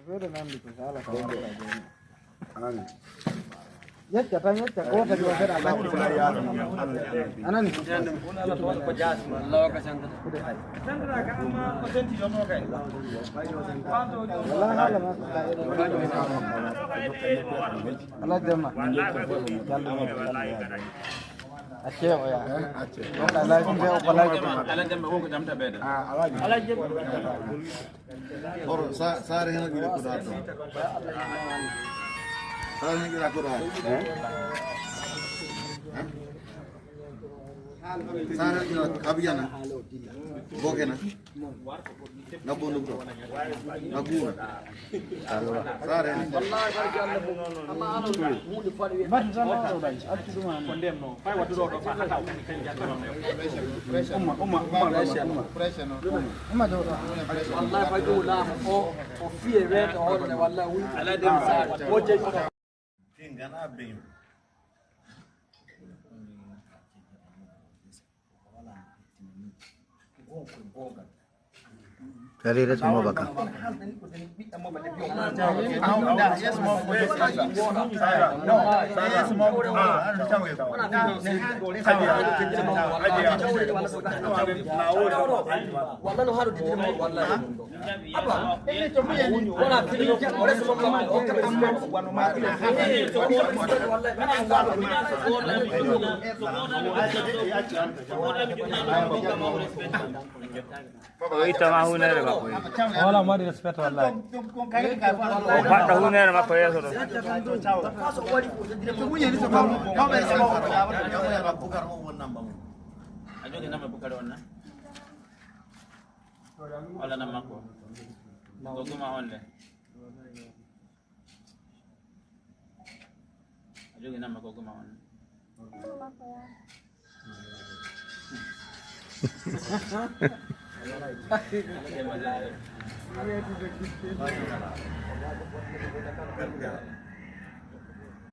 Wewe nani kusala kwa Ani. Yetta tanya ko ta jiwa sai Allah ku kula ya anani ko jas Allah ka san kude ai sandra ka amma patenti yono kai wallahi hala ma Allah dema acce o ya acce wala la ko be ko la ko ala dema ko damta beda ala jeb or sare hena gire ko dato Kalau ni kita kurang, Sarah kita kabiana, bokena, nabu nabu, nabu, Sarah ni. Tingana bem. Dari semua bakal. Itu mahu nere bapak. Wala ma di respect wallahi. Pak tahu nere bapak ya suruh. Ajo di nama bukar warna. Wala nama ko. Gogo mahon le. Ajo di nama gogo mahon.